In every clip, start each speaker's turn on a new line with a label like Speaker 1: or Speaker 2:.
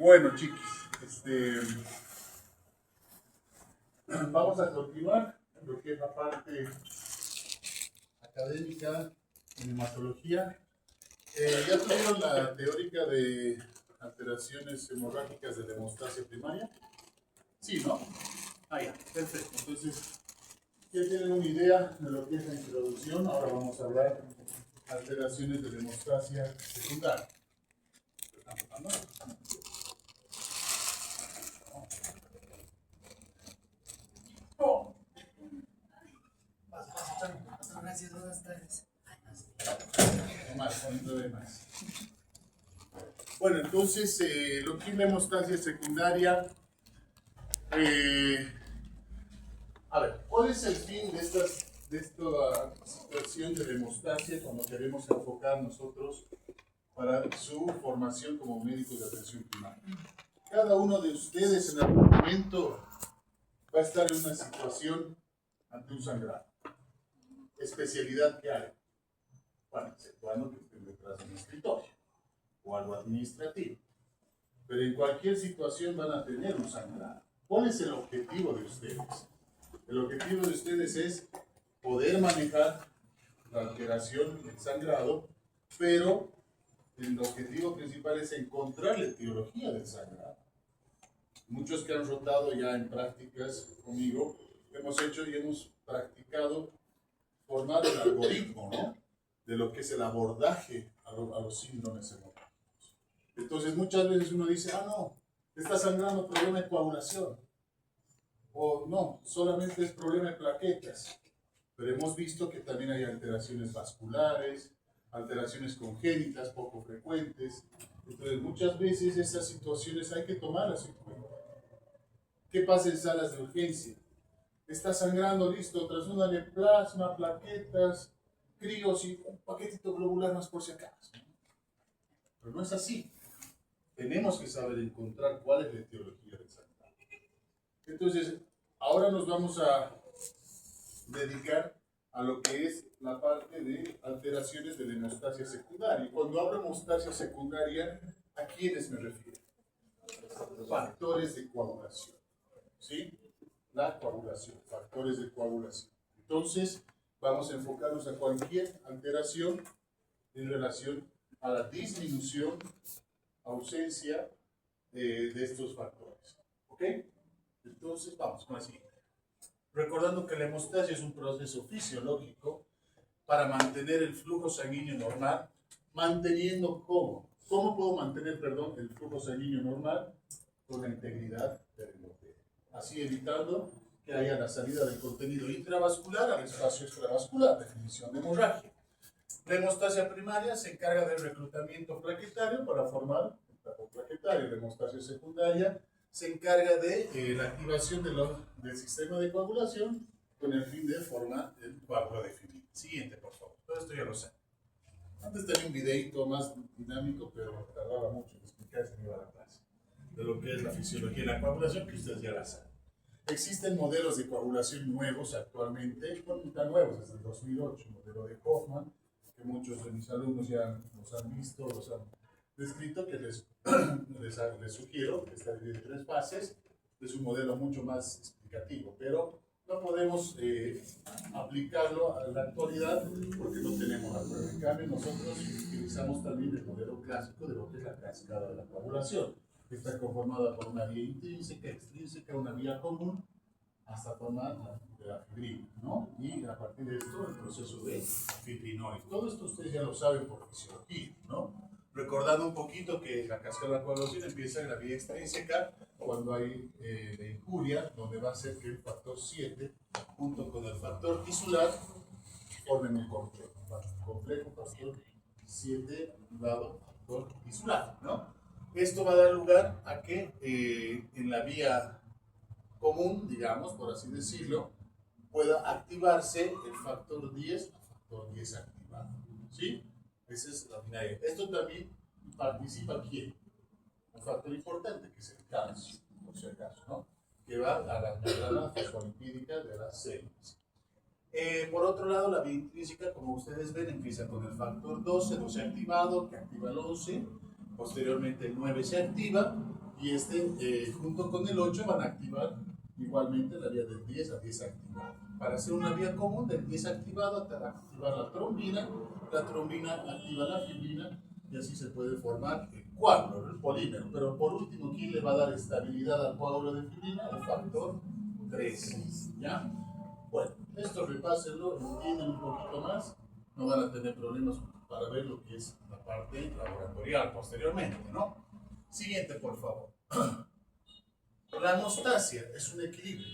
Speaker 1: Bueno, chiquis, vamos a continuar en lo que es la parte académica en hematología. Ya tuvieron la teórica de alteraciones hemorrágicas de la hemostasia primaria. Sí, ¿no? Ah, ya, perfecto. Entonces, ya tienen una idea de lo que es la introducción. Ahora vamos a hablar de alteraciones de la hemostasia secundaria.
Speaker 2: Gracias, buenas tardes.
Speaker 1: Más. Bueno, entonces, lo que es la hemostasia secundaria, a ver, ¿cuál es el fin de esta situación de la hemostasia cuando queremos enfocar nosotros para su formación como médicos de atención primaria? Cada uno de ustedes en algún momento va a estar en una situación ante un sangrado. Especialidad que hay. Bueno, exceptuando que estén detrás de un escritorio o algo administrativo. Pero en cualquier situación van a tener un sangrado. ¿Cuál es el objetivo de ustedes? El objetivo de ustedes es poder manejar la alteración del sangrado, pero el objetivo principal es encontrar la etiología del sangrado. Muchos que han rotado ya en prácticas conmigo, hemos hecho y hemos practicado formar el algoritmo, ¿no?, de lo que es el abordaje a los síndromes hemorrágicos. Entonces muchas veces uno dice, no, está sangrando, problema de coagulación. O no, solamente es problema de plaquetas. Pero hemos visto que también hay alteraciones vasculares, alteraciones congénitas poco frecuentes. Entonces muchas veces esas situaciones hay que tomarlas en cuenta. ¿Qué pasa en salas de urgencia? Está sangrando, listo, trasúndale plasma, plaquetas, críos y un paquetito globular más por si acaso. Pero no es así. Tenemos que saber encontrar cuál es la etiología del sangrado. Entonces, ahora nos vamos a dedicar a lo que es la parte de alteraciones de la hemostasia secundaria. Y cuando hablo de hemostasia secundaria, ¿a quiénes me refiero? Factores de coagulación. ¿Sí? La coagulación, factores de coagulación. Entonces, vamos a enfocarnos a cualquier alteración en relación a la disminución, ausencia de estos factores. ¿Ok? Entonces, vamos con la siguiente. Recordando que la hemostasia es un proceso fisiológico para mantener el flujo sanguíneo normal, manteniendo ¿cómo? ¿Cómo puedo mantener, el flujo sanguíneo normal? Con la integridad del endotelio. Así evitando que haya la salida del contenido intravascular al espacio extravascular, definición de hemorragia. La hemostasia primaria se encarga del reclutamiento plaquetario para formar el tapo plaquetario. La hemostasia secundaria se encarga de la activación del sistema de coagulación con el fin de formar el coágulo definido. Siguiente, por favor. Todo esto ya lo sé. Antes tenía un videito más dinámico, pero tardaba mucho en explicar, se me iba a la clase, de lo que es la fisiología y la coagulación, que ustedes ya la saben. Existen modelos de coagulación nuevos actualmente, bueno, tan nuevos, desde el 2008, el modelo de Hoffman, que muchos de mis alumnos ya los han visto, los han descrito, que les sugiero, que está dividido en 3 fases. Es un modelo mucho más explicativo, pero no podemos aplicarlo a la actualidad porque no tenemos la prueba. En cambio, nosotros utilizamos también el modelo clásico de lo que es la cascada de la coagulación, que está conformada por una vía intrínseca, extrínseca, una vía común, hasta formar la fibrina, ¿no? Y a partir de esto, el proceso de fibrinólisis. Todo esto ustedes ya lo saben por fisiología, ¿no? Recordando un poquito que la cascada de la coagulación empieza en la vía extrínseca cuando hay la injuria, donde va a ser que el factor 7, junto con el factor tisular, formen un complejo. Complejo factor 7 dado factor tisular, ¿no? Esto va a dar lugar a que en la vía común, digamos, por así decirlo, pueda activarse el factor 10 a factor 10 activado. ¿Sí? Esa es la finalidad. Esto también participa ¿quién? Un factor importante que es el calcio, por si acaso, ¿no? Que va a la membrana fosfolipídica de las células. Por otro lado, la vía intrínseca, como ustedes ven, empieza con el factor 12 activado, que activa el 11, posteriormente el 9 se activa, y junto con el 8 van a activar igualmente la vía del 10 a 10 activado. Para hacer una vía común del 10 activado, te va a activar la trombina activa la fibrina, y así se puede formar el coágulo, el polímero. Pero por último, ¿quién le va a dar estabilidad al coágulo de fibrina? El factor 3. ¿Ya? Bueno, esto repásenlo, entienden un poquito más, no van a tener problemas para ver lo que es la parte laboratorial posteriormente, ¿no? Siguiente, por favor. La hemostasia es un equilibrio.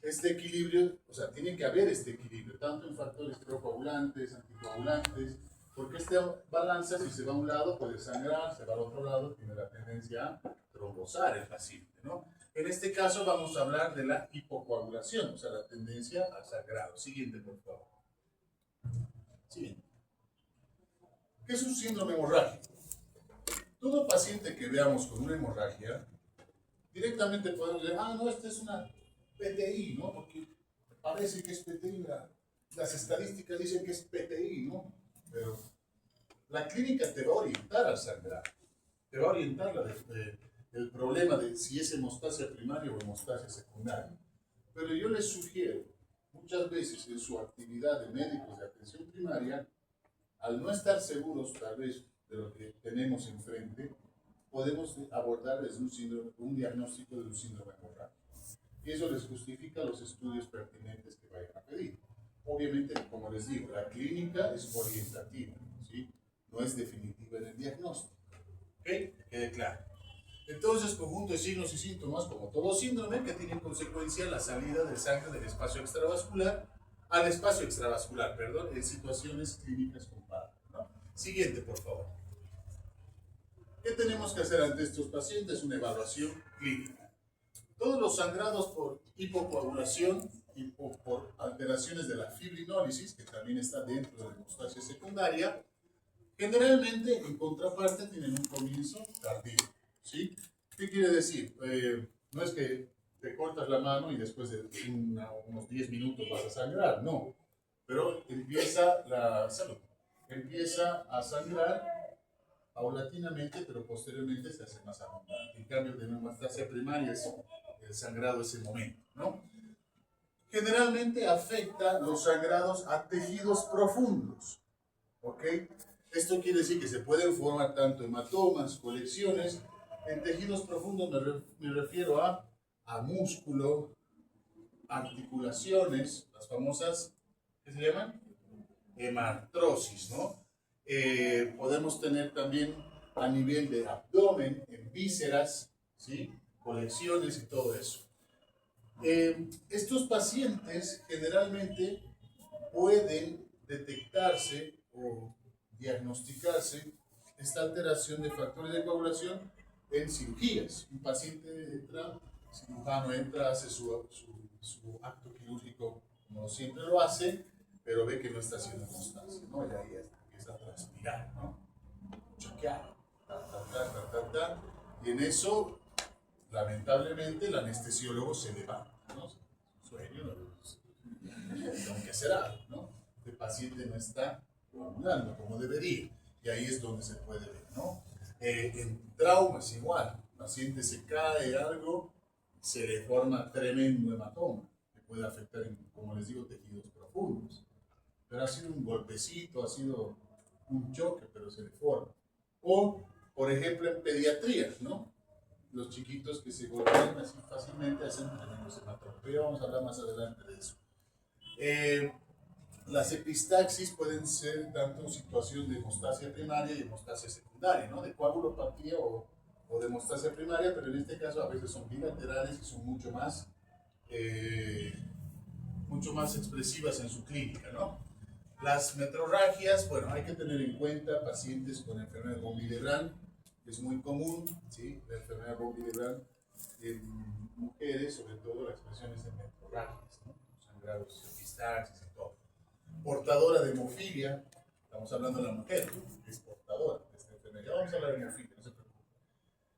Speaker 1: Este equilibrio, o sea, tiene que haber este equilibrio, tanto en factores procoagulantes, anticoagulantes, porque este balanza, si se va a un lado, puede sangrar, se va al otro lado, tiene la tendencia a trombosar el paciente, ¿no? En este caso vamos a hablar de la hipocoagulación, o sea, la tendencia al sangrado. Siguiente, por favor. Siguiente. ¿Qué es un síndrome hemorrágico? Todo paciente que veamos con una hemorragia, directamente podemos decir, no, esta es una PTI, ¿no? Porque parece que es PTI, las estadísticas dicen que es PTI, ¿no? Pero la clínica te va a orientar al sangrar, te va a orientar el problema de si es hemostasia primaria o hemostasia secundaria. Pero yo les sugiero, muchas veces en su actividad de médicos de atención primaria, al no estar seguros tal vez de lo que tenemos enfrente, podemos abordar desde un diagnóstico de un síndrome hemorrágico. Y eso les justifica los estudios pertinentes que vayan a pedir. Obviamente, como les digo, la clínica es orientativa, ¿sí? No es definitiva en el diagnóstico. ¿Ok? Que quede claro. Entonces, conjunto de signos y síntomas, como todo síndrome, que tiene en consecuencia la salida de sangre del espacio extravascular al espacio extravascular, en situaciones clínicas comparables, ¿no? Siguiente, por favor. ¿Qué tenemos que hacer ante estos pacientes? Una evaluación clínica. Todos los sangrados por hipocoagulación y por alteraciones de la fibrinólisis, que también está dentro de la hemostasia secundaria, generalmente, en contraparte, tienen un comienzo tardío, ¿sí? ¿Qué quiere decir? No es que te cortas la mano y después de unos 10 minutos vas a sangrar, no. Pero empieza a sangrar paulatinamente, pero posteriormente se hace más abundante. En cambio, de hemostasia primaria es el sangrado ese momento, ¿no? Generalmente afecta los sangrados a tejidos profundos, ¿ok? Esto quiere decir que se pueden formar tanto hematomas, colecciones. En tejidos profundos me refiero a músculo, articulaciones, las famosas, ¿qué se llaman? Hemartrosis, ¿no? Podemos tener también a nivel de abdomen, en vísceras, ¿sí? Colecciones y todo eso. Estos pacientes generalmente pueden detectarse o diagnosticarse esta alteración de factores de coagulación en cirugías. Un paciente entra, el cirujano entra, hace su acto quirúrgico como siempre lo hace, pero ve que no está haciendo hemostasia, ¿no? Y ahí empieza a transpirar, ¿no? Choquear, y en eso, lamentablemente, el anestesiólogo se levanta, ¿no? Sueño, aunque será, ¿no? El paciente no está coagulando como debería, y ahí es donde se puede ver, ¿no? En traumas igual, el paciente se cae algo, se le forma tremendo hematoma, que puede afectar, como les digo, tejidos profundos. Pero ha sido un golpecito, ha sido un choque, pero se le forma. O, por ejemplo, en pediatría, ¿no? Los chiquitos que se golpean así fácilmente hacen tremendos hematomas. Pero ya vamos a hablar más adelante de eso. Las epistaxis pueden ser tanto situación de hemostasia primaria y hemostasia secundaria, ¿no? De coagulopatía o de hemostasia primaria, pero en este caso a veces son bilaterales y son mucho más expresivas en su clínica, ¿no? Las metrorragias, bueno, hay que tener en cuenta pacientes con enfermedad de von Willebrand, que es muy común, ¿sí? La enfermedad de von Willebrand en mujeres, sobre todo la expresión es de metrorragias, ¿no? Sangrados epistaxis y todo. Portadora de hemofilia, estamos hablando de la mujer, que es portadora de esta enfermedad. Ya vamos a hablar de hemofilia, no se preocupe.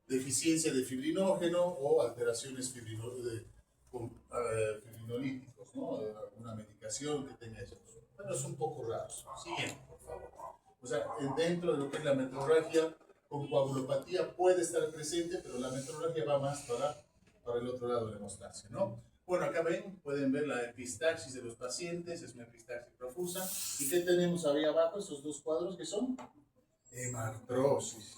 Speaker 1: Deficiencia de fibrinógeno o alteraciones fibrinolíticos, ¿no? Alguna medicación que tenga eso. Pero es un poco raro. Siguiente, por favor. O sea, dentro de lo que es la metrorragia, con coagulopatía puede estar presente, pero la metrorragia va más para el otro lado de la hemostasia, ¿no? Bueno, acá ven, pueden ver la epistaxis de los pacientes, es una epistaxis profusa. ¿Y qué tenemos ahí abajo? Estos dos cuadros que son hemartrosis.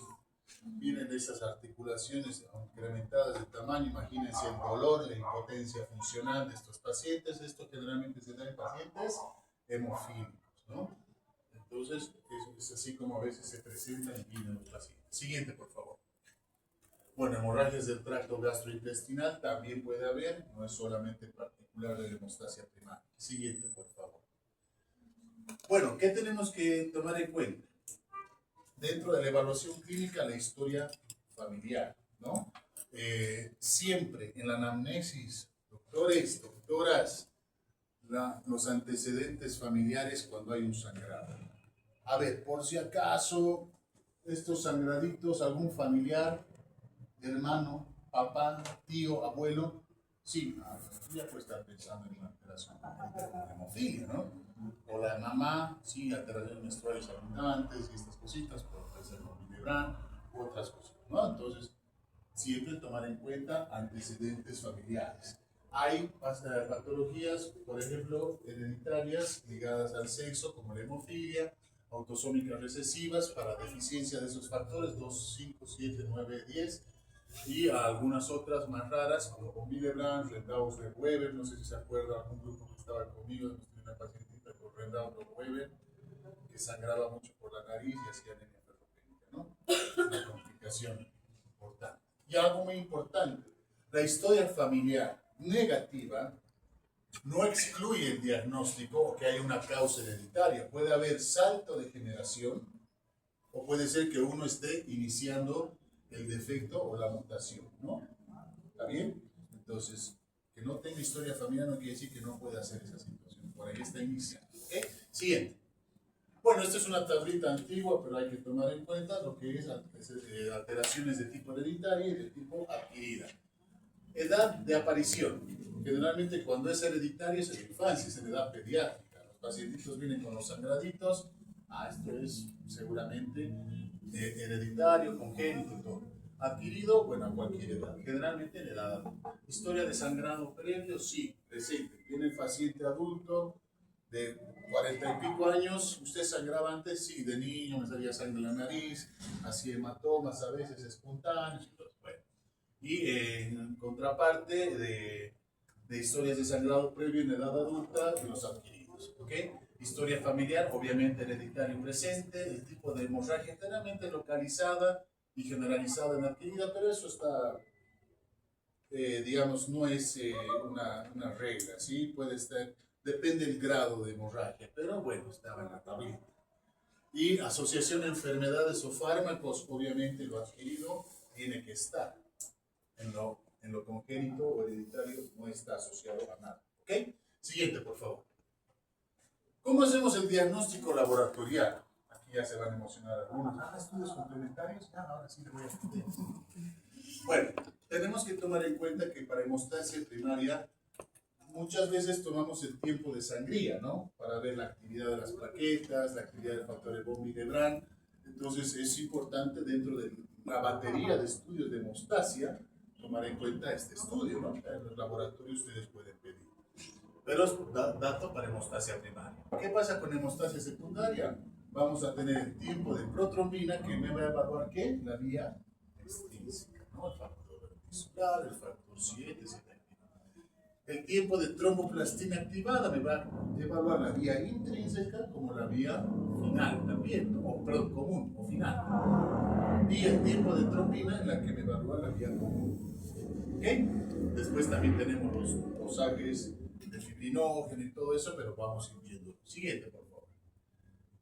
Speaker 1: Miren esas articulaciones incrementadas de tamaño, imagínense el dolor, la impotencia funcional de estos pacientes. Esto generalmente se da en pacientes hemofílicos, ¿no? Entonces, es así como a veces se presenta en los pacientes. Siguiente, por favor. Bueno, hemorragias del tracto gastrointestinal también puede haber, no es solamente particular de la hemostasia primaria. Siguiente, por favor. Bueno, ¿qué tenemos que tomar en cuenta? Dentro de la evaluación clínica, la historia familiar, ¿no? Siempre en la anamnesis, doctores, doctoras, los antecedentes familiares cuando hay un sangrado. A ver, por si acaso, estos sangraditos, algún familiar, hermano, papá, tío, abuelo, sí, ya puede estar pensando en una alteración de hemofilia, ¿no? O la mamá, sí, alteraciones menstruales abundantes y estas cositas, puede ser con Willebrand u otras cosas, ¿no? Entonces, siempre tomar en cuenta antecedentes familiares. Hay patologías, por ejemplo, hereditarias ligadas al sexo, como la hemofilia, autosómicas recesivas para deficiencia de esos factores, 2, 5, 7, 9, 10, y a algunas otras más raras, como con Willebrand, Rendaus de Weber, no sé si se acuerda, algún grupo que estaba conmigo, tenía una pacientita con Rendaus de Weber, que sangraba mucho por la nariz y hacía anemia ferropénica, ¿no? Una complicación importante. Y algo muy importante, la historia familiar negativa no excluye el diagnóstico que hay una causa hereditaria. Puede haber salto de generación o puede ser que uno esté iniciando el defecto o la mutación, ¿no? ¿Está bien? Entonces, que no tenga historia familiar no quiere decir que no pueda hacer esa situación. Por ahí está iniciando. ¿Ok? Siguiente. Bueno, esta es una tablita antigua, pero hay que tomar en cuenta lo que es alteraciones de tipo hereditario y de tipo adquirida. Edad de aparición. Generalmente cuando es hereditario es en la infancia, es en edad pediátrica. Los pacientitos vienen con los sangraditos. Esto es seguramente hereditario, congénito y todo. Adquirido, bueno, a cualquier edad. Generalmente en edad adulta. Historia de sangrado previo, sí, presente. Viene el paciente adulto de 40 y pico años. ¿Usted sangraba antes? Sí, de niño me salía sangre en la nariz, hacía hematomas a veces espontáneos. Bueno. Y en contraparte de historias de sangrado previo en edad adulta, los adquiridos. ¿Ok? Historia familiar, obviamente hereditario presente, el tipo de hemorragia generalmente localizada y generalizada en adquirida, pero eso está, digamos, no es una regla, ¿sí? Puede estar, depende del grado de hemorragia, pero bueno, estaba en la tablita. Y asociación a enfermedades o fármacos, obviamente lo adquirido tiene que estar. En lo congénito o hereditario no está asociado a nada. ¿Ok? Siguiente, por favor. ¿Cómo hacemos el diagnóstico laboratorial? Aquí ya se van a emocionar algunos. Estudios complementarios. Ahora sí le voy a entender. Bueno, tenemos que tomar en cuenta que para hemostasia primaria muchas veces tomamos el tiempo de sangría, ¿no? Para ver la actividad de las plaquetas, la actividad del factor de von Willebrand. Entonces es importante dentro de la batería de estudios de hemostasia tomar en cuenta este estudio, ¿no? En los laboratorios ustedes pueden pedir. Pero es dato para hemostasia primaria. ¿Qué pasa con hemostasia secundaria? Vamos a tener el tiempo de protrombina que me va a evaluar ¿qué? La vía extrínseca, ¿no? El factor tisular, el factor 7, etc. El tiempo de tromboplastina activada me va a evaluar la vía intrínseca como la vía final también, ¿no? O perdón, común o final. Y el tiempo de trombina en la que me evalúa la vía común. ¿Ok? Después también tenemos los dosajes de fibrinógeno y todo eso, pero vamos a ir viendo. Siguiente, por favor.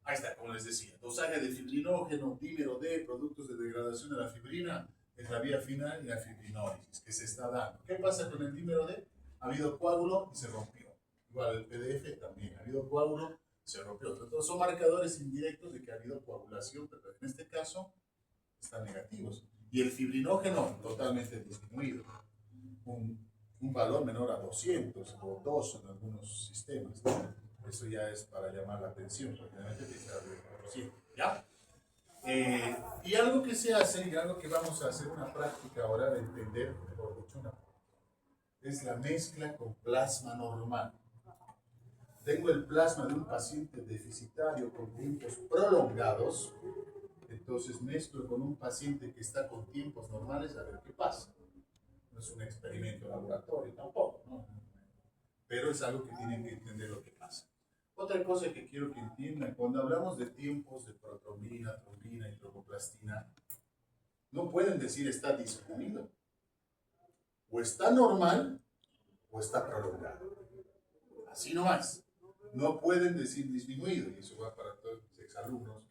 Speaker 1: Ahí está, como les decía. Dosaje de fibrinógeno, dímero D, productos de degradación de la fibrina, es la vía final y la fibrinólisis que se está dando. ¿Qué pasa con el dímero D? Ha habido coágulo y se rompió. Igual el PDF también, ha habido coágulo, se rompió. Entonces son marcadores indirectos de que ha habido coagulación, pero en este caso están negativos. Y el fibrinógeno totalmente disminuido. Un valor menor a 200 o 2 en algunos sistemas, ¿no? Eso ya es para llamar la atención, porque realmente tiene que estar de 400, ¿ya? Y algo que se hace, y algo que vamos a hacer una práctica ahora de entender, mejor dicho, es la mezcla con plasma normal. Tengo el plasma de un paciente deficitario con tiempos prolongados, entonces mezclo con un paciente que está con tiempos normales a ver qué pasa. No es un experimento laboratorio tampoco, ¿no? Pero es algo que tienen que entender lo que pasa. Otra cosa que quiero que entiendan, cuando hablamos de tiempos de protrombina, trombina y tromboplastina, no pueden decir está disminuido. O está normal o está prolongado. Así nomás. No pueden decir disminuido, y eso va para todos mis exalumnos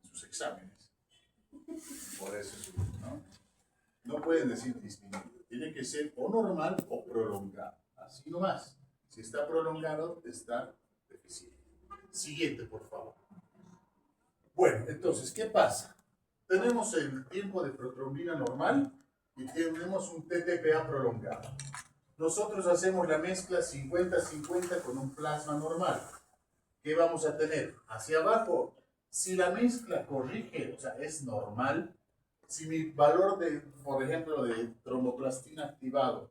Speaker 1: en sus exámenes. Por eso, ¿no? No pueden decir disminuido. Tiene que ser o normal o prolongado. Así nomás. Si está prolongado, está deficiente. Siguiente, por favor. Bueno, entonces, ¿qué pasa? Tenemos el tiempo de protrombina normal y tenemos un TTPA prolongado. Nosotros hacemos la mezcla 50-50 con un plasma normal. ¿Qué vamos a tener? Hacia abajo, si la mezcla corrige, o sea, es normal, si mi valor de, por ejemplo, de tromboplastina activado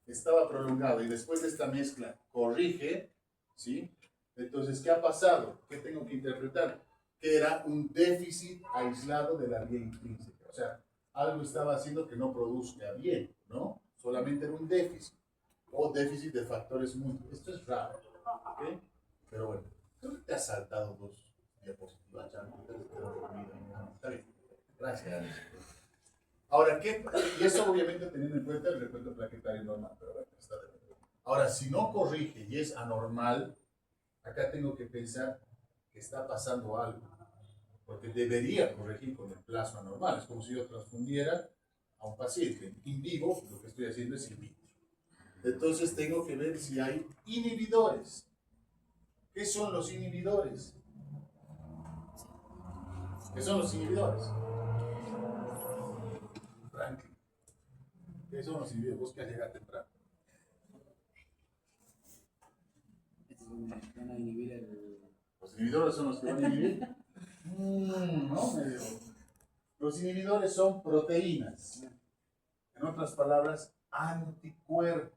Speaker 1: estaba prolongado y después de esta mezcla corrige, ¿sí? Entonces, ¿qué ha pasado? ¿Qué tengo que interpretar? Que era un déficit aislado de la vía intrínseca. O sea, algo estaba haciendo que no produzca bien, ¿no? Solamente era un déficit. O déficit de factores múltiples. Esto es raro, ¿ok? Pero bueno, creo que te has saltado dos diapositivas, ya no te has quedado dormido. Está bien. Gracias. Ahora, ¿qué? Y eso obviamente teniendo en cuenta el recuento plaquetario normal, pero bueno, está de acuerdo. Ahora, si no corrige y es anormal, acá tengo que pensar que está pasando algo, porque debería corregir con el plasma normal. Es como si yo transfundiera a un paciente in vivo, lo que estoy haciendo es in vitro. Entonces tengo que ver si hay inhibidores. ¿Qué son los inhibidores? ¿Qué son los inhibidores? Franklin. ¿Qué son los inhibidores? Vos que has llegado temprano.
Speaker 2: Van a inhibir el...
Speaker 1: Los inhibidores son los que van a inhibir. No, medio. Los inhibidores son proteínas. En otras palabras, anticuerpos.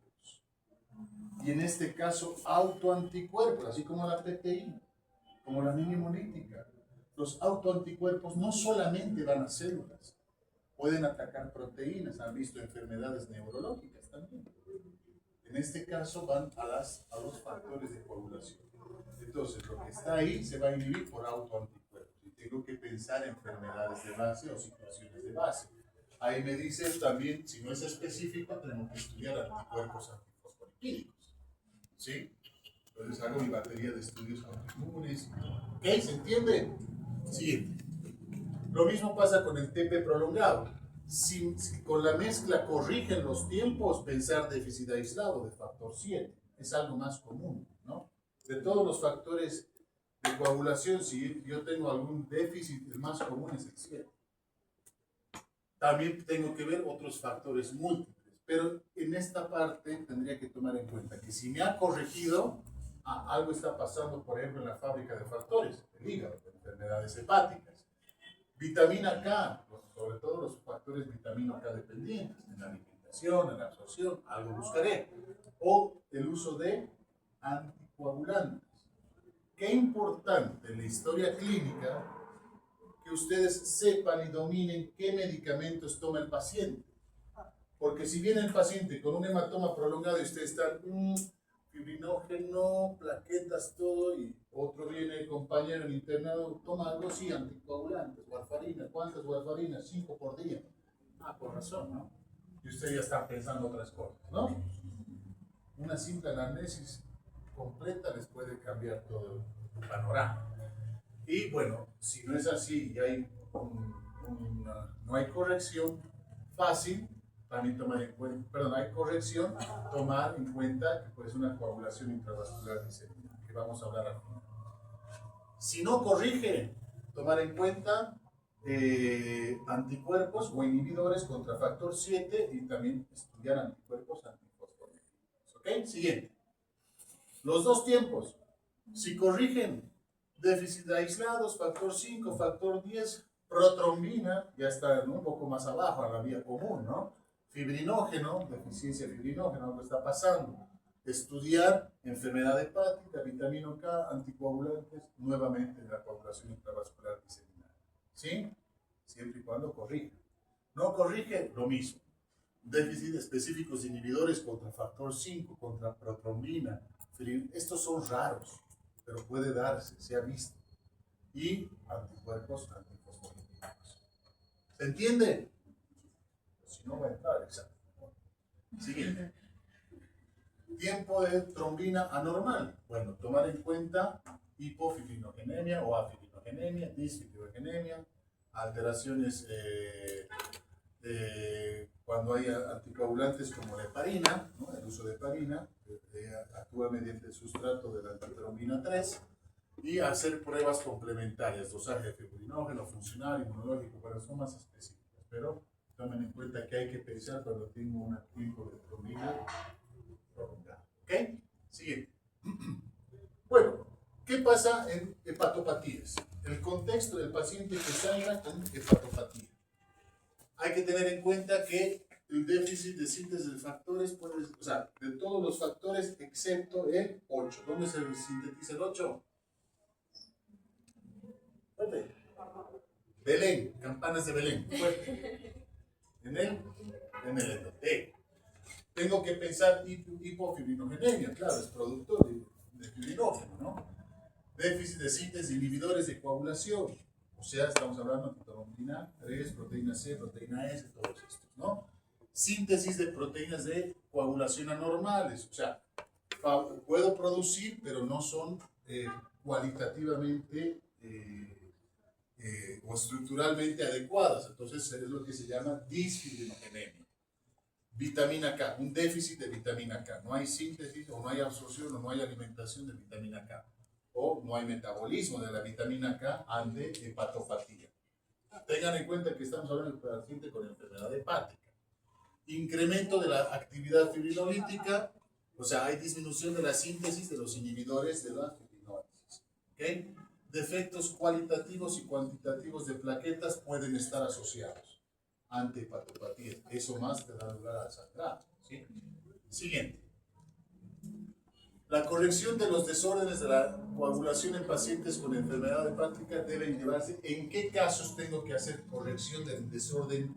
Speaker 1: Y en este caso, autoanticuerpos, así como la proteína, como la minimolítica. Los autoanticuerpos no solamente van a células, pueden atacar proteínas. Han visto enfermedades neurológicas también. En este caso van a los factores de coagulación. Entonces, lo que está ahí se va a inhibir por autoanticuerpos. Y tengo que pensar en enfermedades de base o situaciones de base. Ahí me dice también, si no es específico, tenemos que estudiar anticuerpos antifosfolipídicos. ¿Sí? Entonces hago mi batería de estudios autoinmunes. ¿Ok? ¿Se entiende? Siguiente. Lo mismo pasa con el TP prolongado. Si con la mezcla corrigen los tiempos, pensar déficit aislado de factor 7 es algo más común, ¿no? De todos los factores de coagulación, si yo tengo algún déficit, el más común es el 7. También tengo que ver otros factores múltiples, pero en esta parte tendría que tomar en cuenta que si me ha corregido, algo está pasando, por ejemplo, en la fábrica de factores, el hígado, enfermedades hepáticas. Vitamina K, sobre todo los factores vitamina K dependientes, en la alimentación, en la absorción, algo buscaré. O el uso de anticoagulantes. Qué importante en la historia clínica que ustedes sepan y dominen qué medicamentos toma el paciente. Porque si viene el paciente con un hematoma prolongado y ustedes están fibrinógeno, plaquetas, todo, y otro viene el compañero en internado, toma algo así, anticoagulantes, warfarina. ¿Cuántas warfarinas? 5 por día. Por razón, ¿no? Y ustedes ya están pensando otras cosas, ¿no? Una simple anamnesis completa les puede cambiar todo el panorama. Y bueno, si no es así y hay no hay corrección fácil, también tomar en cuenta, hay corrección, tomar en cuenta que puede ser una coagulación intravascular diseminada, que vamos a hablar al final. Si no corrige, tomar en cuenta anticuerpos o inhibidores contra factor 7 y también estudiar anticuerpos antifosfolípicos. ¿Ok? Siguiente. Los dos tiempos. Si corrigen déficit aislados, factor 5, factor 10, Protrombina ya está, ¿no?, un poco más abajo, a la vía común, ¿no? Fibrinógeno, deficiencia de fibrinógeno, ¿qué está pasando? Estudiar enfermedad hepática, vitamina K, anticoagulantes, nuevamente la coagulación intravascular diseminada. ¿Sí? Siempre y cuando corrija. No corrige, lo mismo. Déficit específicos de inhibidores contra factor 5, contra protrombina. Estos son raros, pero puede darse, se ha visto. Y anticuerpos antifosfolípicos. ¿Se entiende? Si no va a entrar, exacto. Siguiente. Tiempo de trombina anormal. Bueno, tomar en cuenta hipofibrinogenemia o afibrinogenemia, disfibrinogenemia, alteraciones cuando hay anticoagulantes como la heparina, ¿no?, el uso de heparina, actúa mediante el sustrato de la antitrombina 3, y hacer pruebas complementarias, dosaje de fibrinógeno, funcional, inmunológico, bueno, son más específicas, pero tomen en cuenta que hay que pensar cuando tengo un tiempo de trombina prolongado. ¿Ok? Siguiente. Bueno, ¿qué pasa en hepatopatías? El contexto del paciente que salga con hepatopatía. Hay que tener en cuenta que el déficit de síntesis de factores puede, o sea, de todos los factores excepto el 8. ¿Dónde se sintetiza el 8? Fuerte. Belén, campanas de Belén. Fuerte. En el endotelio. Tengo que pensar hipofibrinogenemia, claro, es producto de fibrinógeno, ¿no? Déficit de síntesis de inhibidores de coagulación, o sea, estamos hablando de trombina 3, proteína C, proteína S, todos estos, ¿no? Síntesis de proteínas de coagulación anormales, o sea, puedo producir, pero no son cualitativamente o estructuralmente adecuadas, entonces es lo que se llama disfibrinogenemia. Vitamina K, un déficit de vitamina K. No hay síntesis o no hay absorción o no hay alimentación de vitamina K. O no hay metabolismo de la vitamina K ante hepatopatía. Tengan en cuenta que estamos hablando del paciente con enfermedad hepática. Incremento de la actividad fibrinolítica, o sea, hay disminución de la síntesis de los inhibidores de la fibrinólisis. ¿Okay? Defectos cualitativos y cuantitativos de plaquetas pueden estar asociados ante hepatopatía. Eso más te da lugar al sangrado. ¿Sí? Siguiente. La corrección de los desórdenes de la coagulación en pacientes con enfermedad hepática deben llevarse. ¿En qué casos tengo que hacer corrección del desorden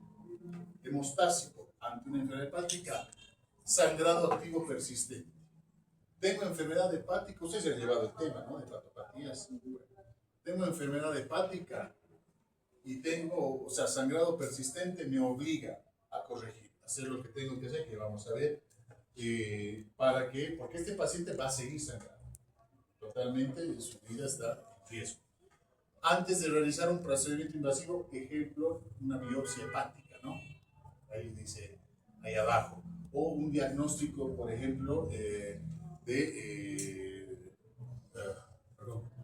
Speaker 1: hemostásico ante una enfermedad hepática? Sangrado activo persistente. Tengo enfermedad hepática, ustedes se han llevado el tema, ¿no?, de hepatopatías. Tengo enfermedad hepática y tengo, o sea, sangrado persistente, me obliga a corregir, a hacer lo que tengo que hacer, que vamos a ver, ¿para qué? Porque este paciente va a seguir sangrando, totalmente, su vida está en riesgo. Antes de realizar un procedimiento invasivo, ejemplo, una biopsia hepática, ¿no? Ahí dice, ahí abajo, o un diagnóstico, por ejemplo, perdón,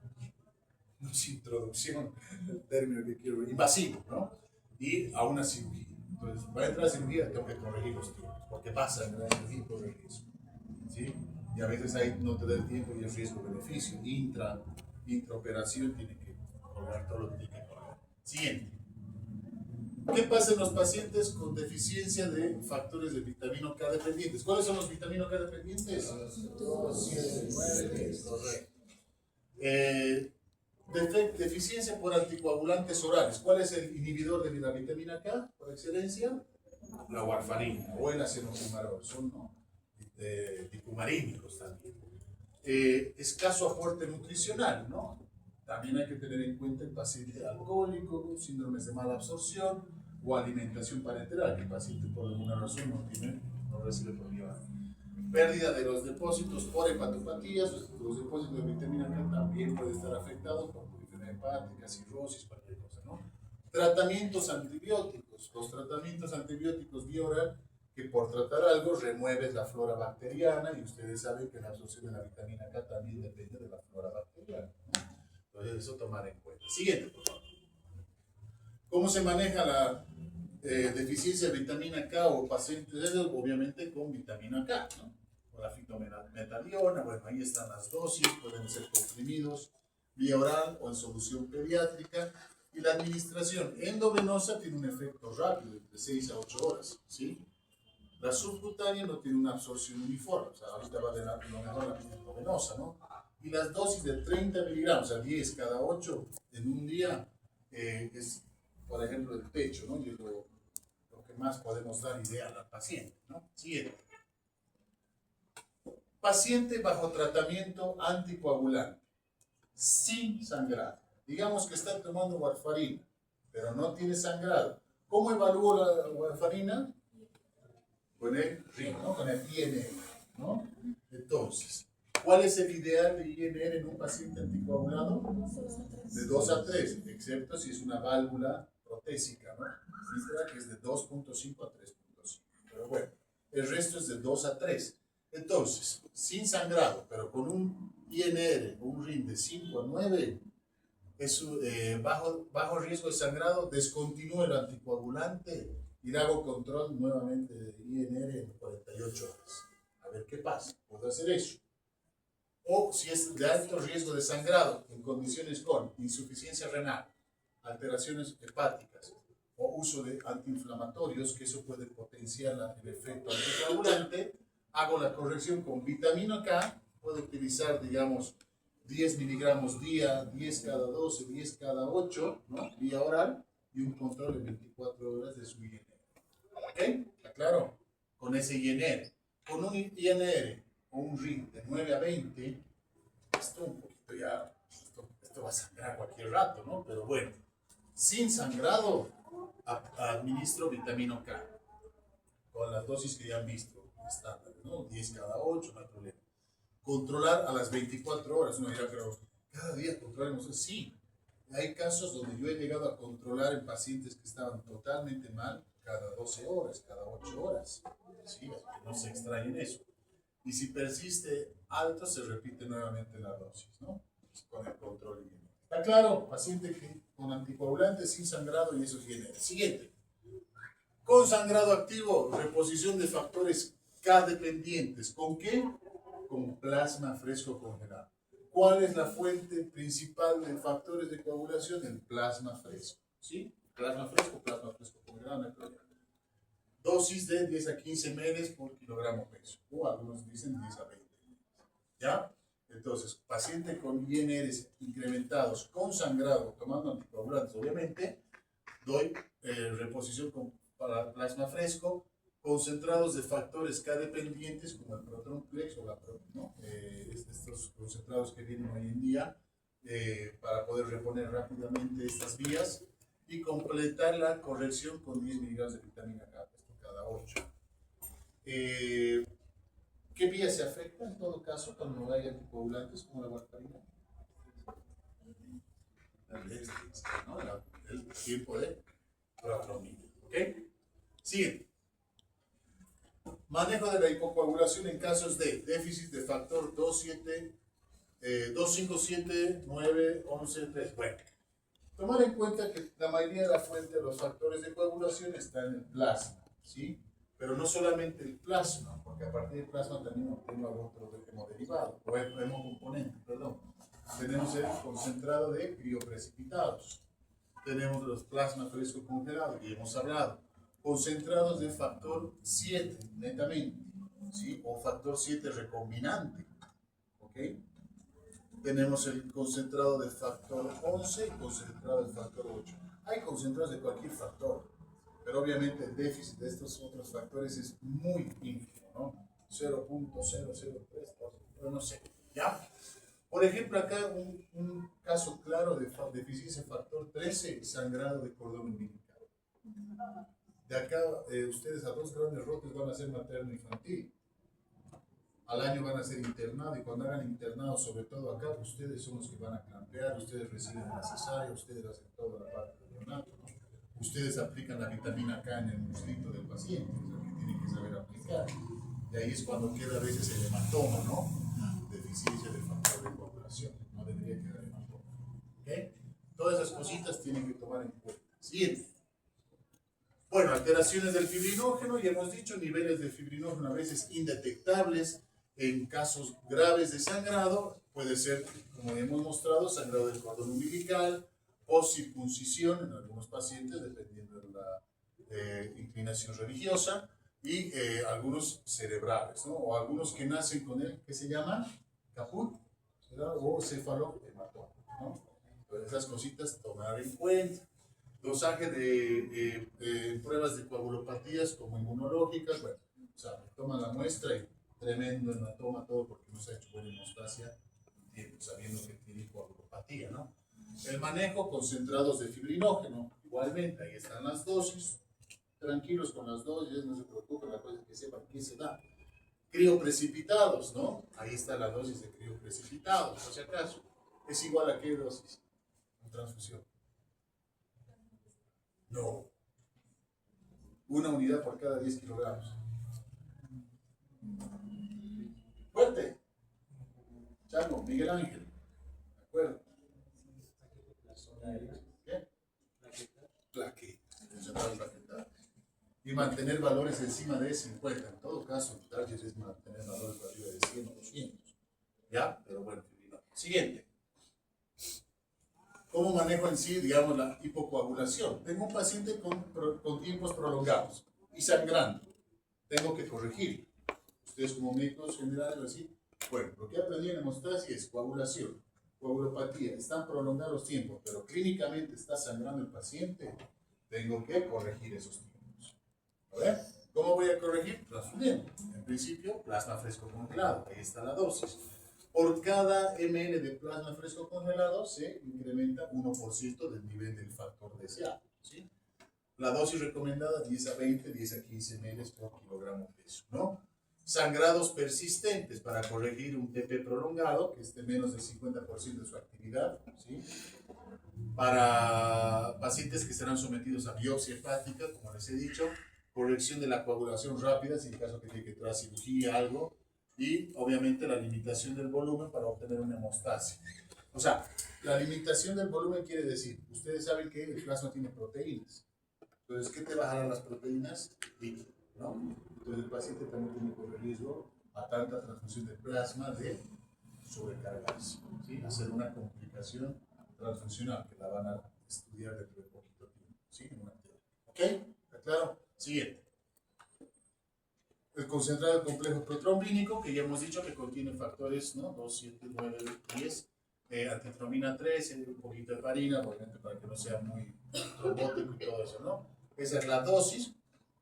Speaker 1: no es introducción, el término que quiero, invasivo, ¿no? Y a una cirugía. Entonces, para entrar a la cirugía tengo que corregir los tiempos, porque pasa en la cirugía y corre riesgo, ¿sí? Y a veces ahí no te da el tiempo y el riesgo-beneficio. Intraoperación tiene que correr todo lo que tiene que correr. Siguiente. ¿Qué pasa en los pacientes con deficiencia de factores de vitamina K dependientes? ¿Cuáles son los vitamina K dependientes? 2, 7, 9, 10. Correcto. Deficiencia por anticoagulantes orales. ¿Cuál es el inhibidor de la vitamina K por excelencia? La warfarina o el acenofumarol. Son dicumarínicos también. Escaso aporte nutricional, ¿no? También hay que tener en cuenta el paciente alcohólico, síndromes de mala absorción o alimentación parenteral, que el paciente por alguna razón no recibe por vía. Pérdida de los depósitos por hepatopatías, los depósitos de vitamina K también pueden estar afectados por enfermedad hepática, cirrosis, cualquier cosa, ¿no? Tratamientos antibióticos. Los tratamientos antibióticos vía oral, que por tratar algo remueves la flora bacteriana, y ustedes saben que la absorción de la vitamina K también depende de la flora bacteriana, ¿no? Entonces, eso tomar en cuenta. Siguiente, por favor. ¿Cómo se maneja la deficiencia de vitamina K o pacientes? Obviamente con vitamina K, ¿no? O la fitometadiona, bueno, ahí están las dosis, pueden ser comprimidos vía oral o en solución pediátrica. Y la administración endovenosa tiene un efecto rápido, de 6 a 8 horas, ¿sí? La subcutánea no tiene una absorción uniforme, o sea, ahorita va de lo mejor la endovenosa, ¿no? Y las dosis de 30 miligramos a 10 cada 8 en un día es, por ejemplo, el pecho, ¿no? Y es lo que más podemos dar ideal al paciente, ¿no? Siguiente. Paciente bajo tratamiento anticoagulante, sin sangrado. Digamos que está tomando warfarina, pero no tiene sangrado. ¿Cómo evalúo la warfarina? Con el RIN, ¿no? Con el INR, ¿no? Entonces, ¿cuál es el ideal de INR en un paciente anticoagulado? De 2 a 3, excepto si es una válvula protésica, ¿no? Que es de 2.5 a 3.5. Pero bueno, el resto es de 2 a 3. Entonces, sin sangrado, pero con un INR o un RIN de 5 a 9, es bajo riesgo de sangrado, descontinúo el anticoagulante y le hago control nuevamente de INR en 48 horas. A ver qué pasa. Puedo hacer eso. O si es de alto riesgo de sangrado en condiciones con insuficiencia renal, alteraciones hepáticas o uso de antiinflamatorios, que eso puede potenciar el efecto anticoagulante, hago la corrección con vitamina K, puedo utilizar, digamos, 10 miligramos día, 10 cada 12, 10 cada 8, ¿no? Vía oral, y un control de 24 horas de su INR. ¿Ok? ¿Está claro? Con ese INR. Con un INR o un RIN de 9 a 20, esto un poquito ya, esto va a sangrar cualquier rato, ¿no? Pero bueno, sin sangrado, administro vitamina K, con las dosis que ya han visto, estándar, ¿no? 10 cada 8, no hay problema. Controlar a las 24 horas, uno dirá, pero cada día controlamos, sí. Hay casos donde yo he llegado a controlar en pacientes que estaban totalmente mal cada 12 horas, cada 8 horas. Sí, que no se extrañen eso. Y si persiste alto, se repite nuevamente la dosis, ¿no? Con el control. ¿Está claro? Paciente con anticoagulante, sin sangrado, y eso viene. Siguiente. Con sangrado activo, reposición de factores K dependientes. ¿Con qué? Con plasma fresco congelado. ¿Cuál es la fuente principal de factores de coagulación? El plasma fresco. ¿Sí? Plasma fresco congelado, no hay problema. Dosis de 10 a 15 ml por kilogramo peso. O algunos dicen 10 a 20 ml. ¿Ya? Entonces, paciente con INRs incrementados, con sangrado, tomando anticoagulantes, obviamente, doy reposición con plasma fresco, concentrados de factores K dependientes como el Protonplex o la ¿no? Estos concentrados que vienen hoy en día para poder reponer rápidamente estas vías y completar la corrección con 10 miligramos de vitamina K, esto cada 8. ¿Qué vía se afecta en todo caso cuando no hay anticoagulantes como la warfarina? El tiempo de proatromina. ¿Ok? Siguiente. Manejo de la hipocoagulación en casos de déficit de factor 257, 9, 11, 3. Bueno, tomar en cuenta que la mayoría de la fuente de los factores de coagulación está en el plasma, ¿sí? Pero no solamente el plasma, porque a partir del plasma también obtenemos otro hemoderivado, o hemocomponente, perdón. Tenemos el concentrado de crioprecipitados. Tenemos los plasmas frescos congelados, y hemos hablado. Concentrados de factor 7, netamente, ¿sí? O factor 7 recombinante, ¿ok? Tenemos el concentrado de factor 11 y concentrado de factor 8. Hay concentrados de cualquier factor, pero obviamente el déficit de estos otros factores es muy ínfimo, ¿no? 0.003, pero no sé, ¿ya? Por ejemplo, acá un caso claro de deficiencia factor 13, sangrado de cordón umbilical. De acá, ustedes a 2 grandes rotes van a ser materno-infantil. Al año van a ser internados, y cuando hagan internados, sobre todo acá, ustedes son los que van a clampear, ustedes reciben la cesárea, ustedes hacen toda la parte del neonato, ¿no? Ustedes aplican la vitamina K en el musculito del paciente, es lo que tienen que saber aplicar. Y ahí es cuando queda a veces el hematoma, ¿no? Deficiencia de factor de coagulación, no debería quedar hematoma. ¿Okay? Todas esas cositas tienen que tomar en cuenta. Siguiente. Bueno, alteraciones del fibrinógeno, ya hemos dicho, niveles de fibrinógeno a veces indetectables en casos graves de sangrado, puede ser, como hemos mostrado, sangrado del cordón umbilical, o circuncisión en algunos pacientes, dependiendo de la inclinación religiosa, y algunos cerebrales, ¿no? O algunos que nacen con él, que se llaman caput, ¿verdad? O cefalohematoma, ¿no? Entonces, esas cositas tomar en cuenta. Dosaje de pruebas de coagulopatías como inmunológicas, bueno, o sea, toma la muestra y tremendo hematoma, todo porque no se ha hecho buena hemostasia, sabiendo que tiene coagulopatía, ¿no? El manejo, concentrados de fibrinógeno, igualmente, ahí están las dosis, tranquilos con las dosis, no se preocupen, la cosa es que sepan qué se da. Crioprecipitados, ¿no? Ahí está la dosis de crioprecipitados, por si acaso. ¿Es igual a qué dosis? En transfusión. No. Una unidad por cada 10 kilogramos. Fuerte. Chango, Miguel Ángel. ¿De acuerdo? ¿Qué? Plaqueta. Y mantener valores encima de 50. En todo caso, el target es mantener valores arriba de 100 o 200. ¿Ya? Pero bueno, siguiente. ¿Cómo manejo en sí, digamos, la hipocoagulación? Tengo un paciente con tiempos prolongados y sangrando. Tengo que corregir. Ustedes como médicos generales, así. Bueno, lo que aprendí en hemostasia es coagulación, coagulopatía. Están prolongados los tiempos, pero clínicamente está sangrando el paciente. Tengo que corregir esos tiempos. A ver, ¿cómo voy a corregir? Transfundiendo. En principio, plasma fresco congelado. Ahí está la dosis. Por cada ml de plasma fresco congelado se incrementa 1% del nivel del factor deseado, ¿sí? La dosis recomendada 10 a 20, 10 a 15 ml por kilogramo peso, ¿no? Sangrados persistentes para corregir un TP prolongado, que esté menos del 50% de su actividad, ¿sí? Para pacientes que serán sometidos a biopsia hepática, como les he dicho, corrección de la coagulación rápida, si en caso que tiene que traer cirugía, algo, y obviamente la limitación del volumen para obtener una hemostasia. O sea, la limitación del volumen quiere decir, ustedes saben que el plasma tiene proteínas. Entonces, ¿qué te bajarán las proteínas? Líquido, ¿no? Entonces, el paciente también tiene por riesgo a tanta transfusión de plasma de sobrecargarse, ¿sí? Hacer una complicación transfuncional que la van a estudiar dentro de poquito tiempo, ¿sí? En una teoría. ¿Ok? ¿Está claro? Siguiente. El concentrado complejo protrombínico, que ya hemos dicho que contiene factores, ¿no? 2, 7, 9, 10, antitrombina 3, un poquito de heparina, obviamente para que no sea muy trombótico y todo eso, ¿no? Esa es la dosis,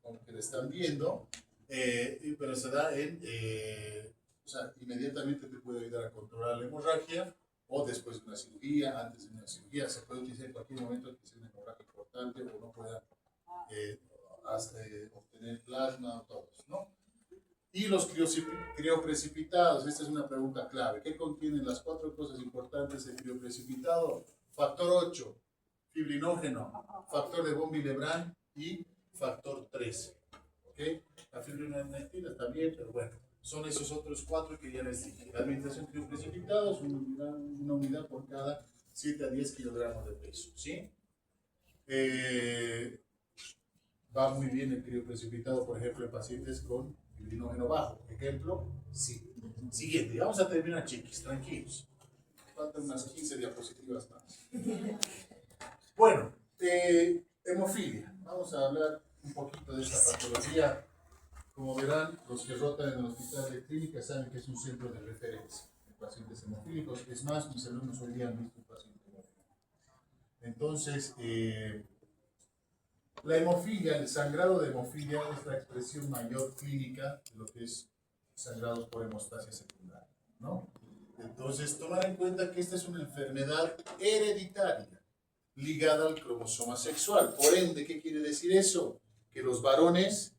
Speaker 1: como que le están viendo, pero se da o sea, inmediatamente te puede ayudar a controlar la hemorragia, o después de una cirugía, antes de una cirugía, se puede utilizar en cualquier momento que sea una hemorragia importante o no pueda obtener plasma o todo eso, ¿no? Y los crioprecipitados, esta es una pregunta clave. ¿Qué contienen las 4 cosas importantes del crioprecipitado? Factor 8, fibrinógeno, factor de von Willebrand y factor 13. ¿Ok? La fibrinógeno está bien, pero bueno, son esos otros 4 que ya les dije. La administración crioprecipitado es una unidad por cada 7 a 10 kilogramos de peso, ¿sí? Va muy bien el crioprecipitado, por ejemplo, en pacientes con fibrinógeno bajo. Ejemplo, sí. Siguiente, vamos a terminar, chiquis, tranquilos. Faltan unas 15 diapositivas más. Bueno, hemofilia. Vamos a hablar un poquito de esta patología. Como verán, los que rotan en el hospital de clínica saben que es un centro de referencia de pacientes hemofílicos. Es más, mis alumnos hoy día han visto un paciente hemofílico. Entonces, la hemofilia, el sangrado de hemofilia es la expresión mayor clínica de lo que es sangrados por hemostasia secundaria, ¿no? Entonces, tomar en cuenta que esta es una enfermedad hereditaria ligada al cromosoma sexual. Por ende, ¿qué quiere decir eso? Que los varones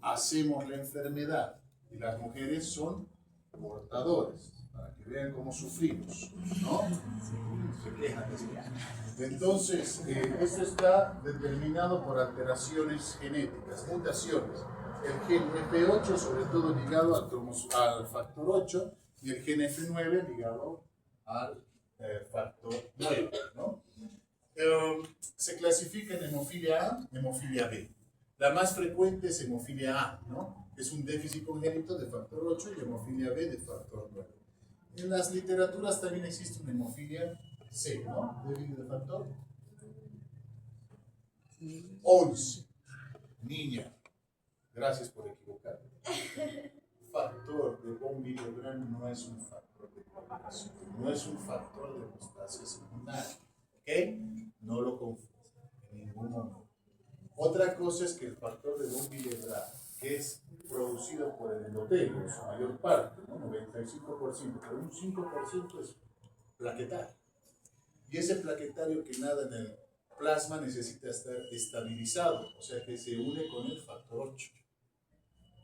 Speaker 1: hacemos la enfermedad y las mujeres son portadores, para que vean cómo sufrimos, ¿no? Se quejan de eso. Entonces, esto está determinado por alteraciones genéticas, mutaciones. El gen F8, sobre todo ligado al factor 8, y el gen F9 ligado al factor 9, ¿no? Se clasifica en hemofilia A, hemofilia B. La más frecuente es hemofilia A, ¿no? Es un déficit congénito de factor 8 y hemofilia B de factor 9. En las literaturas también existe una hemofilia C, ¿no? Débil de factor 11. Niña, gracias por equivocarte. Factor de von Willebrand no es un factor de coagulación, no es un factor de hemostasia secundaria. ¿Ok? No lo confundas en ningún momento. Otra cosa es que el factor de von Willebrand, que es producido por el endotelio, en su mayor parte, ¿no? 95%, pero un 5% es plaquetario. Y ese plaquetario que nada en el plasma necesita estar estabilizado, o sea que se une con el factor 8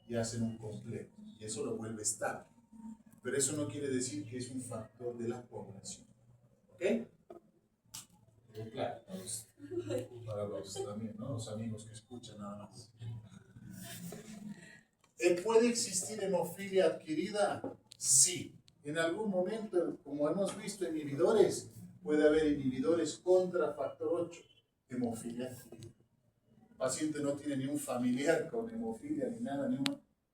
Speaker 1: y hacen un complejo, y eso lo vuelve estable. Pero eso no quiere decir que es un factor de la coagulación. ¿Ok? Claro, para los también, ¿no? Los amigos que escuchan nada más. ¿Puede existir hemofilia adquirida? Sí. En algún momento, como hemos visto inhibidores, puede haber inhibidores contra factor 8. Hemofilia adquirida. El paciente no tiene ni un familiar con hemofilia ni nada,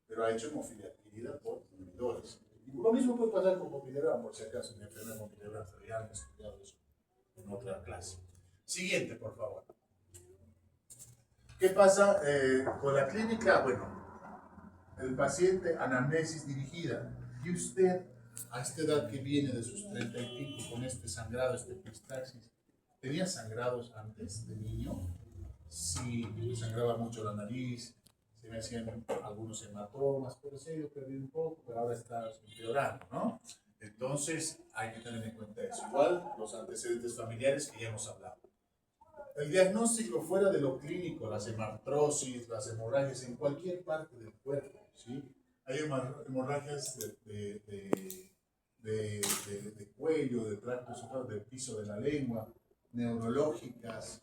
Speaker 1: pero ha hecho hemofilia adquirida por inhibidores. Lo mismo puede pasar con von Willebrand, por si acaso, en la enfermedad von Willebrand, pero ya hemos estudiado eso en otra clase. Siguiente, por favor. ¿Qué pasa con la clínica? Bueno, el paciente, anamnesis dirigida. Y usted, a esta edad que viene de sus 30 y pico, con este sangrado, este epistaxis, ¿tenía sangrados antes de niño? Sí, me sangraba mucho la nariz, se me hacían algunos hematomas, pero sí, yo perdí un poco, pero ahora está empeorando, ¿no? Entonces, hay que tener en cuenta eso. Igual, los antecedentes familiares que ya hemos hablado. El diagnóstico fuera de lo clínico, las hemartrosis, las hemorragias en cualquier parte del cuerpo, ¿sí? Hay hemorragias de cuello, de tracto esofágico, del piso de la lengua, neurológicas,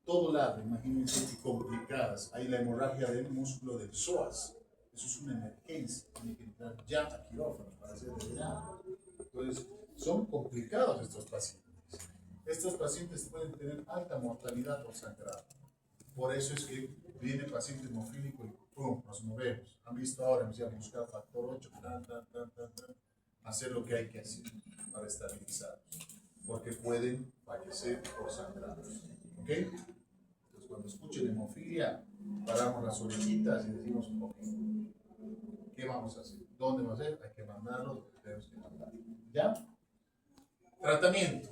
Speaker 1: todo lado, imagínense, complicadas. Hay la hemorragia del músculo del psoas. Eso es una emergencia, tiene que entrar ya a quirófano para ser liberado. Entonces, son complicados estos pacientes. Estos pacientes pueden tener alta mortalidad por sangrado. Por eso es que viene el paciente hemofílico y ¡pum!, nos movemos. Han visto ahora, me decían buscar factor 8, hacer lo que hay que hacer para estabilizarlos. Porque pueden fallecer por sangrado. ¿Ok? Entonces, cuando escuchen hemofilia, paramos las orejitas y decimos, ok, ¿qué vamos a hacer? ¿Dónde vamos a hacer? Hay que mandarlo, tenemos que mandarlo. ¿Ya? Tratamiento.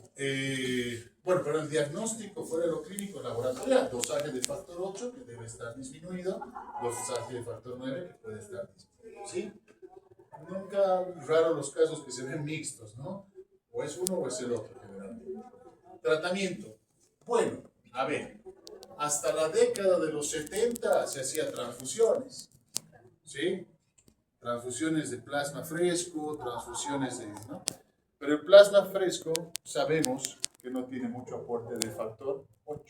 Speaker 1: Bueno, pero el diagnóstico fuera de lo clínico laboratorial, dosaje de factor 8 que debe estar disminuido, dosaje de factor 9 que puede estar disminuido, ¿sí? Nunca raro los casos que se ven mixtos, ¿no? O es uno o es el otro, generalmente. Tratamiento. Bueno, a ver, hasta la década de los 70 se hacían transfusiones, ¿sí? Transfusiones de plasma fresco, transfusiones de, ¿no? Pero el plasma fresco sabemos que no tiene mucho aporte de factor 8,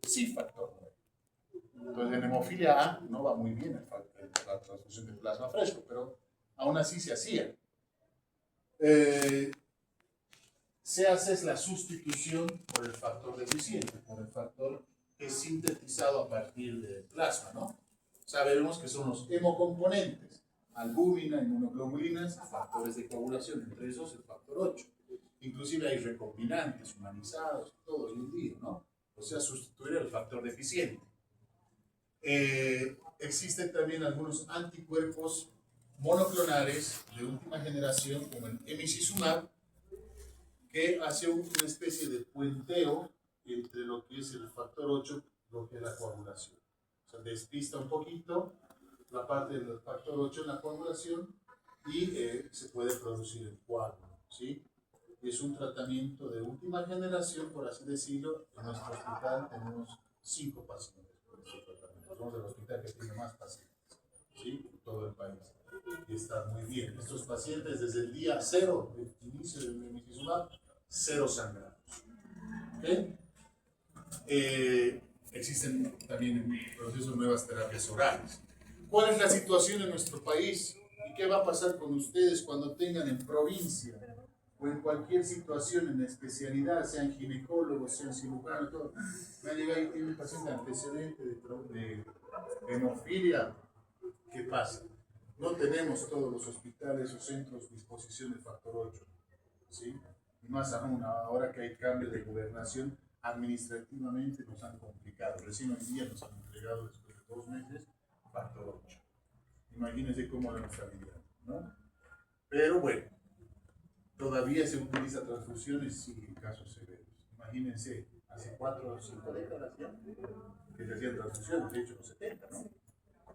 Speaker 1: sí factor 9. Entonces en hemofilia A no va muy bien la transfusión de plasma fresco, pero aún así se hacía. Se hace la sustitución por el factor deficiente, por el factor que es sintetizado a partir del plasma, ¿no? Sabemos que son los hemocomponentes. Albúmina, inmunoglobulinas, factores de coagulación, entre esos el factor 8. Inclusive hay recombinantes humanizados, todo hoy en día, ¿no? O sea, sustituir el factor deficiente. Existen también algunos anticuerpos monoclonales de última generación, como el emicizumab, que hace una especie de puenteo entre lo que es el factor 8 y lo que es la coagulación. O sea, despista un poquito la parte del factor 8 en la coagulación y se puede producir el coágulo, ¿sí? Es un tratamiento de última generación, por así decirlo. En nuestro hospital tenemos 5 pacientes con este tratamiento. Somos el hospital que tiene más pacientes, ¿sí? En todo el país. Y está muy bien. Estos pacientes desde el día 0, el inicio del emicizumab, 0 sangrados. ¿Ok? Existen también en el proceso nuevas terapias orales. ¿Cuál es la situación en nuestro país? ¿Y qué va a pasar con ustedes cuando tengan en provincia o en cualquier situación en especialidad, sean ginecólogos, sean cirujanos, todo? Me ha llegado y tiene un paciente antecedente de hemofilia. ¿Qué pasa? No tenemos todos los hospitales o centros a disposición de factor 8, ¿sí? Y más aún, ahora que hay cambio de gobernación, administrativamente nos han complicado. Recién hoy día nos han entregado después de 2 meses factor 8. Imagínense cómo lo hemos lidiando, ¿no? Pero bueno, todavía se utiliza transfusiones, sí, en casos severos. Imagínense, hace 4 o 5 décadas ya que se hacían transfusiones, de hecho los 70, ¿no?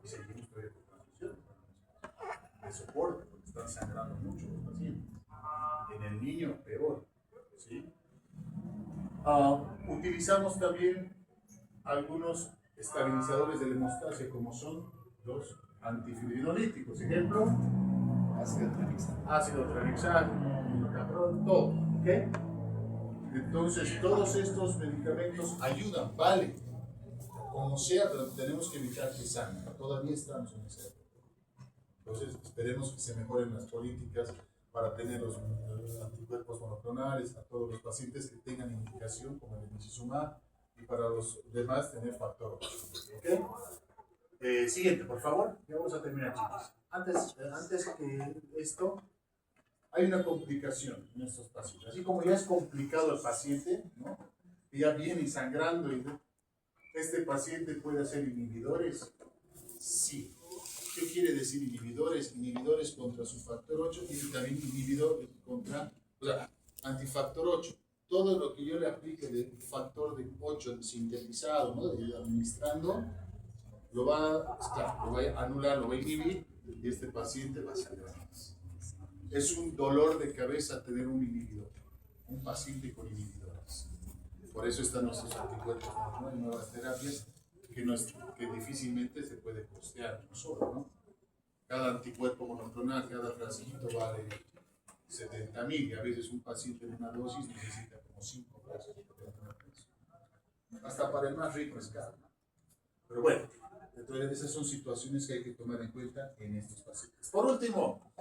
Speaker 1: Y seguimos todavía con transfusiones de soporte, porque están sangrando mucho los pacientes. En el niño, peor, ¿sí? Utilizamos también algunos estabilizadores de la hemostasia, como son los antifibrinolíticos. Ejemplo, ácido tranexano, minocaprol, todo. ¿Ok? Entonces, todos estos medicamentos ayudan, vale. Como sea, pero tenemos que evitar que sangre. Todavía estamos en esa época. Entonces, esperemos que se mejoren las políticas para tener los anticuerpos monoclonales a todos los pacientes que tengan indicación, como el emicizumab, y para los demás tener factor 8. ¿Okay? Siguiente, por favor. Ya vamos a terminar, chicos. Antes que esto, hay una complicación en estos pacientes. Así como ya es complicado el paciente, ¿no? Que ya viene sangrando, y este paciente puede hacer inhibidores. Sí. ¿Qué quiere decir inhibidores? Inhibidores contra su factor 8 y también inhibidores contra, o sea, antifactor 8. Todo lo que yo le aplique de factor de 8 sintetizado, ¿no? De administrando, lo va a anular, lo va a inhibir, y este paciente va a sangrar más. Es un dolor de cabeza tener un inhibidor, un paciente con inhibidores. Por eso están nuestros anticuerpos, ¿no? Y nuevas terapias que difícilmente se puede costear no solo, ¿no? Cada anticuerpo monoclonal, cada frasquito vale 70,000, y a veces un paciente en una dosis necesita como 5 frascos. Hasta para el más rico es caro, ¿no? Pero bueno, entonces esas son situaciones que hay que tomar en cuenta en estos pacientes. Por último,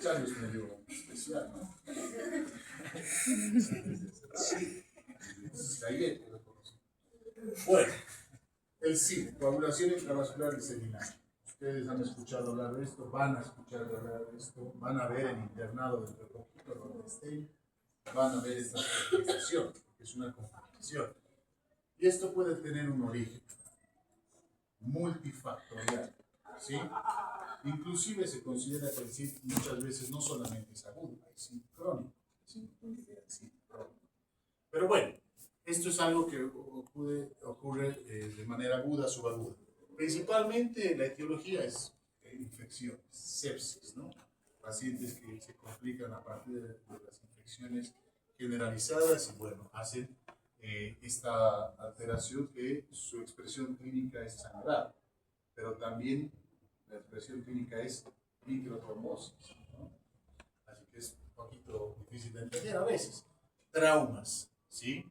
Speaker 1: Charlie es medio especial, ¿no? Bueno, el CID, coagulación intravascular diseminada. Ustedes han escuchado hablar de esto, van a escuchar hablar de esto, van a ver el internado dentro de poquito donde estén, van a ver esta complicación, porque es una complicación. Y esto puede tener un origen multifactorial, ¿sí? Inclusive se considera que el CID muchas veces no solamente es agudo, hay CID crónico, pero bueno, esto es algo que ocurre de manera aguda, subaguda. Principalmente la etiología es infecciones, sepsis, ¿no? Pacientes que se complican a partir de las infecciones generalizadas y bueno, hacen esta alteración que su expresión clínica es sangrado, pero también la expresión clínica es microtrombosis, ¿no? Así que es un poquito difícil de entender a veces. Traumas, ¿sí?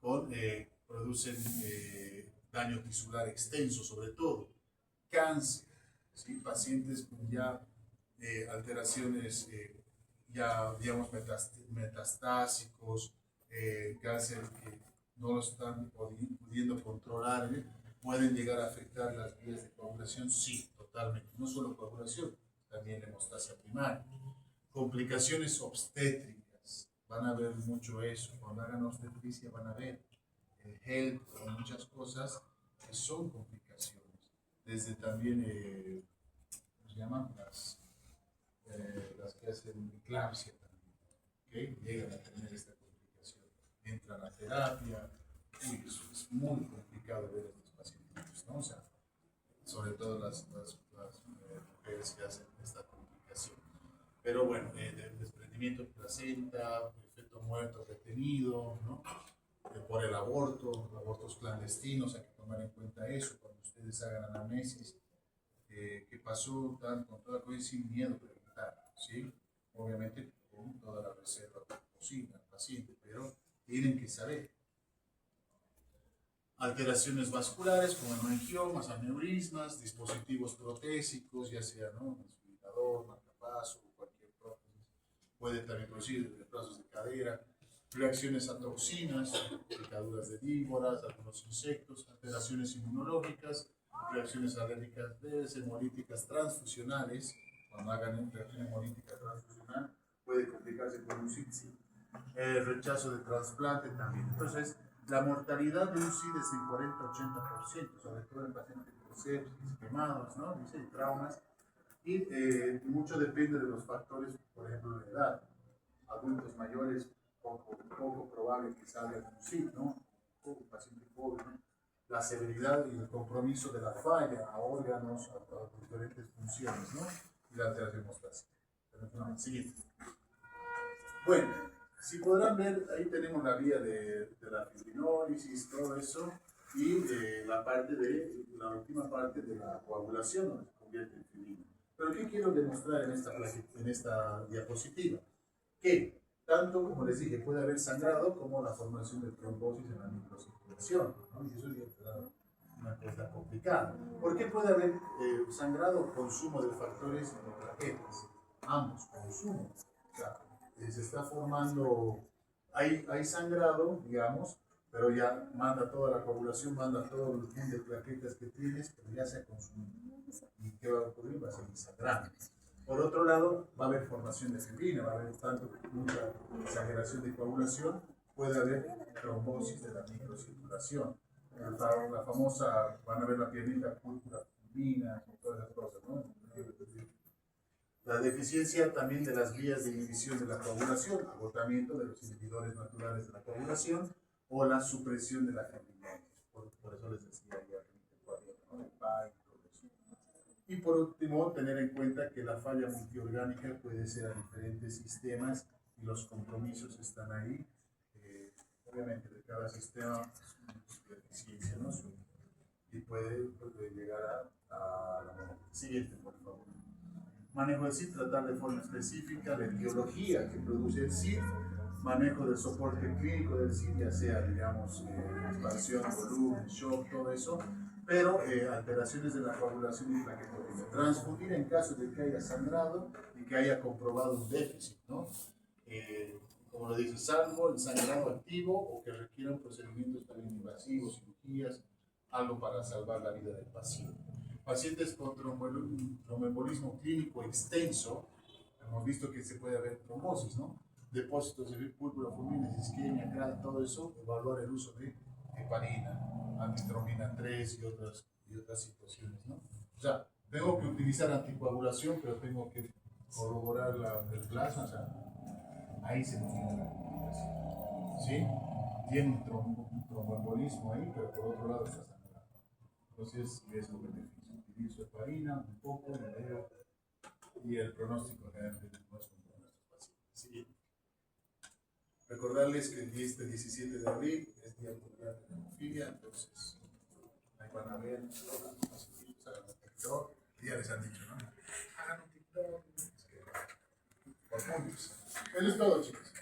Speaker 1: Producen daño tisular extenso, sobre todo. Cáncer, ¿sí? Pacientes con ya alteraciones, ya digamos metastásicos, cáncer que no lo están pudiendo controlar, pueden llegar a afectar las vías de coagulación, sí, totalmente. No solo coagulación, también hemostasia primaria. Complicaciones obstétricas, van a ver mucho eso. Cuando hagan obstetricia van a ver el HELP o muchas cosas que son complicaciones. Desde también, ¿cómo se llaman? Las que hacen eclampsia también, ¿okay? Llegan a tener esta complicación. Entran a terapia, es muy complicado ver a estos pacientes, ¿no? O sea, sobre todo las mujeres que hacen esta complicación. Pero bueno, desprendimiento de placenta, efecto muerto retenido, ¿no? Por el aborto, abortos clandestinos, hay que tomar en cuenta eso cuando ustedes hagan anamnesis. ¿Qué pasó? Con toda cosa sin miedo preguntar, ¿sí? Obviamente con toda la reserva posible al paciente, pero tienen que saber. Alteraciones vasculares como hemangiomas, aneurismas, dispositivos protésicos, ya sea, ¿no? Desfibrilador, marcapaso, cualquier prótesis. Puede también producir retrasos de cadera, reacciones a toxinas, picaduras de víboras, algunos insectos, alteraciones inmunológicas, reacciones alérgicas leves, hemolíticas transfusionales. Cuando hagan reacción hemolítica transfusional, puede complicarse con un SIDS. Rechazo de trasplante también. Entonces, la mortalidad de un SID es del 40-80%, sobre todo en pacientes con sepsis, quemados, ¿no? Dice, traumas. Y mucho depende de los factores, por ejemplo, la edad. Adultos mayores, poco probable que salga un SID, ¿no? Un paciente joven, ¿no? La severidad y el compromiso de la falla a órganos, a diferentes funciones, ¿no? Y la alteración hemostásica. Siguiente. Bueno, si podrán ver, ahí tenemos la vía de la fibrinólisis, todo eso, y la parte de, la última parte de la coagulación, donde se convierte en fibrina. Pero ¿qué quiero demostrar en esta diapositiva? Que tanto, como les dije, puede haber sangrado como la formación de trombosis en la microcirculación, ¿no? Y eso es una cosa complicada. ¿Por qué puede haber sangrado o consumo de factores de plaquetas? Ambos, consumo. O sea, se está formando, hay sangrado, digamos, pero ya manda toda la coagulación, manda todo el gen de plaquetas que tienes, pero ya se ha consumido. ¿Y qué va a ocurrir? Va a seguir sangrando. Por otro lado, va a haber formación de fibrina, va a haber tanto mucha exageración de coagulación, puede haber trombosis de la microcirculación. La famosa, van a ver la piernita púrpura, fibrina, todas esas cosas, ¿no? La deficiencia también de las vías de inhibición de la coagulación, agotamiento de los inhibidores naturales de la coagulación o la supresión de la fibrina. Por eso les decía ya el PAI y todo eso. Y por último, tener en cuenta que la falla multiorgánica puede ser a diferentes sistemas y los compromisos están ahí. Obviamente, de cada sistema su deficiencia, ¿no? Y puede llegar a la muerte. Siguiente, por favor. Manejo del SID, tratar de forma específica la etiología que produce el SID, manejo del soporte clínico del SID, ya sea, digamos, expansión, volumen, shock, todo eso, pero alteraciones de la coagulación y plaquetosis. Transfundir en caso de que haya sangrado y que haya comprobado un déficit, ¿no? Como lo dice, salvo el sangrado activo o que requieran procedimientos también invasivos, cirugías, algo para salvar la vida del paciente. Pacientes con tromboembolismo clínico extenso, hemos visto que se puede haber trombosis, ¿no? Depósitos de púrpura, fulmines, isquemia, CRAD, todo eso, evaluar el uso de heparina, antitrombina 3 y otras situaciones, ¿no? O sea, tengo que utilizar anticoagulación, pero tengo que corroborar el plasma, o sea, ahí se nos tiene la coagulación, ¿sí? Tiene un tromboembolismo ahí, pero por otro lado está sangrando. Entonces, es un beneficio. Utilizo heparina, un poco, y el pronóstico generalmente no es con nuestros pacientes. ¿Sí? Recordarles que el 17 de abril es Día Mundial de la Hemofilia, entonces ahí van a ver, hagan un TikTok, ya les han dicho, ¿no? Hagan un TikTok, por puntos. Eso es todo, chicos.